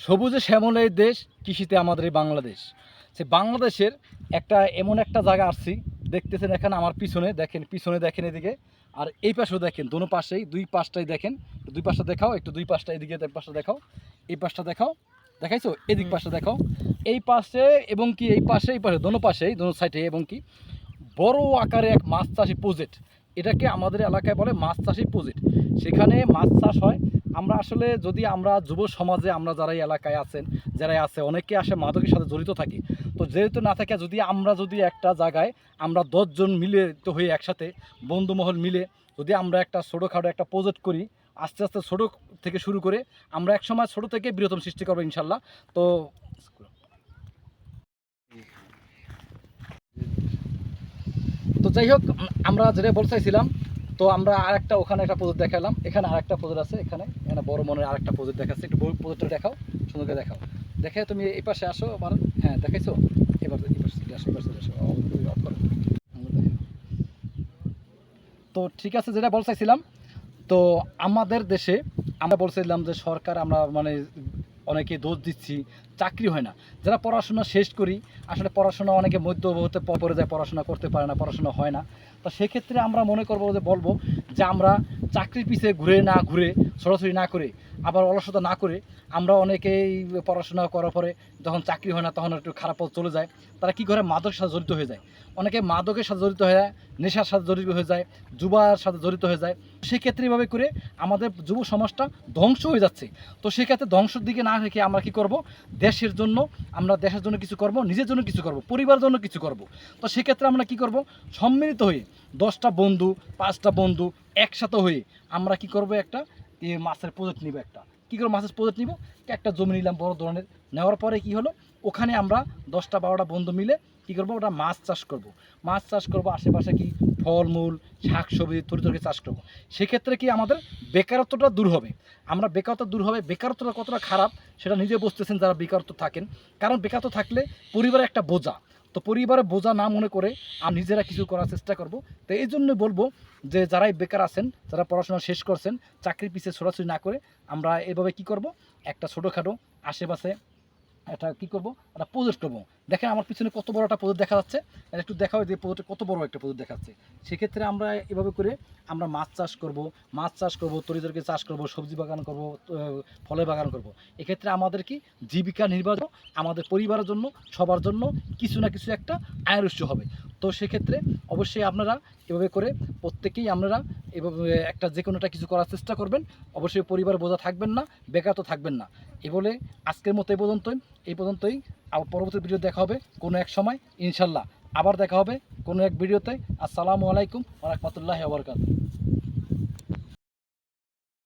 সবুজে শ্যামল এই দেশ, কৃষিতে আমাদের এই বাংলাদেশ। সে বাংলাদেশের এমন একটা জায়গা আসছি, দেখতেছেন এখানে আমার পিছনে দেখেন এদিকে, আর এই পাশেও দেখেন, দোনো পাশেই দুই পাশটাই দেখেন। দুই পাশটা দেখাও, একটু দুই পাশটা এদিকে এক পাশটা দেখাও, এই পাশটা দেখাও, দেখাইছো? এদিক পাশটা দেখাও, এই পাশে এবং কি এই পাশে দোনো পাশেই দোনো সাইডে এবং কি বড় আকারে এক মাছ চাষি প্রজেক্ট। এটাকে আমাদের এলাকায় বলে মাছ চাষি প্রজেক্ট। সেখানে মাছ চাষ হয়। আমরা আসলে যদি আমরা যুব সমাজে আমরা যারা এই এলাকায় আছেন, যারা আছে, অনেকে আসে মাদকের সাথে জড়িত থাকি। তো যেহেতু না থাকে, যদি একটা জায়গায় আমরা 10 জন মিলে তো হয়ে একসাথে বন্ধুমহল মিলে যদি আমরা একটা ছোটোখাটো একটা প্রজেক্ট করি, আস্তে আস্তে ছোটো থেকে শুরু করে আমরা একসময় ছোটো থেকে বৃহত্তম সৃষ্টি করবো ইনশাল্লাহ। তো তো যাই হোক, আমরা যেটা বলতে চাইছিলাম, তো আমরা আরেকটা ওখানে একটা প্রজেক্ট দেখালাম, এখানে আরেকটা প্রজেক্ট আছে, এখানে এখানে বড় মনের আরেকটা প্রজেক্ট দেখাচ্ছে। একটু প্রজেক্টটা দেখাও, সুন্দর করে দেখাও। দেখে তুমি এই পাশে আসো আমার। হ্যাঁ, দেখাইছো? এবার এই পাশে চলে আসো, এবার চলে আসো। অফ করো। তো ঠিক আছে, যেটা বলতে চাইছিলাম, তো আমাদের দেশে আমরা বলছিলাম যে সরকার, আমরা মানে অনেকে দোষ দিচ্ছি, চাকরি হয় না। যারা পড়াশোনা শেষ করি, আসলে পড়াশোনা অনেকে মধ্যবর্তী পড়ে যায়, পড়াশোনা করতে পারে না, পড়াশোনা হয় না। তো সেক্ষেত্রে আমরা মনে করবো যে বলবো যে আমরা চাকরির পিছিয়ে ঘুরে সরাসরি না করে, আবার অলসতা না করে, আমরা অনেকেই পড়াশোনা করার পরে যখন চাকরি হয় না, তখন একটু খারাপ পথ চলে যায়। তারা কী করে? মাদকের সাথে জড়িত হয়ে যায়। অনেকে মাদকের সাথে জড়িত হয়ে যায়, নেশার সাথে জড়িত হয়ে যায়, যুবার সাথে জড়িত হয়ে যায়। সেক্ষেত্রে এভাবে করে আমাদের যুব সমাজটা ধ্বংস হয়ে যাচ্ছে। তো সেক্ষেত্রে ধ্বংসের দিকে না রেখে আমরা কী করব? দেশের জন্য, আমরা দেশের জন্য কিছু করব, নিজের জন্য কিছু করব, পরিবারের জন্য কিছু করব। তো সেক্ষেত্রে আমরা কি করব? সম্মিলিত হয়ে 10টা বন্ধু, 5টা বন্ধু একসাথে হয়ে আমরা কি করব? একটা মাছের প্রজেক্ট নিব। কী করে মাছের প্রজেক্ট নিব? একটা জমি নিলাম বড় ধরনের। নেওয়ার পরে কি হলো, ওখানে আমরা 10টা 12টা বন্ধু মিলে কী করবো? ওটা মাছ চাষ করব। মাছ চাষ করব, আশেপাশে কি ফলমূল, শাকসবজি, তরিতরকারি চাষ করব। সেক্ষেত্রে কি আমাদের বেকারত্বটা দূর হবে। আমরা বেকারত্ব দূর হবে। বেকারত্বটা কতটা খারাপ সেটা নিজে বুঝতেছেন যারা বেকারত্ব থাকেন। কারণ বেকারত্ব থাকলে পরিবারের একটা বোঝা। তো পরিবারের বোঝা না মনে করে আমরা নিজেরা কিছু করার চেষ্টা করব। তো এই জন্য বলবো যে যারাই বেকার আছেন, যারা পড়াশোনা শেষ করছেন, চাকরির পিছিয়ে ছোড়াছুড়ি না করে আমরা এভাবে কি করব? একটা ছোটোখাটো আশেপাশে এটা কী করবো? একটা প্রজেক্ট করবো। দেখেন আমার পিছনে কত বড় একটা প্রজেক্ট দেখা যাচ্ছে। এটা একটু দেখাও যে প্রজেক্টটা কত বড় একটা প্রজেক্ট দেখাচ্ছে। সেক্ষেত্রে আমরা এভাবে করে আমরা মাছ চাষ করব, তরিতরকারি চাষ করব, সবজি বাগান করব, ফলের বাগান করব। এক্ষেত্রে আমাদের কি জীবিকা নির্বাহ, আমাদের পরিবারের জন্য, সবার জন্য কিছু না কিছু একটা আয়ের উৎস হবে। তো সেক্ষেত্রে অবশ্যই আপনারা এভাবে করে প্রত্যেকেই আপনারা এভাবে একটা যে কোনো একটা কিছু করার চেষ্টা করবেন। অবশ্যই পরিবার বোঝা থাকবেন না, বেকার তো থাকবেন না। এ বলে আজকের মতো এই পর্যন্তই। আবার পরবর্তী ভিডিও দেখা হবে কোনো এক সময় ইনশাল্লাহ। আবার দেখা হবে কোনো এক ভিডিওতে। আসসালামু আলাইকুম ওয়া রাহমাতুল্লাহি ওয়া বারাকাতুহু।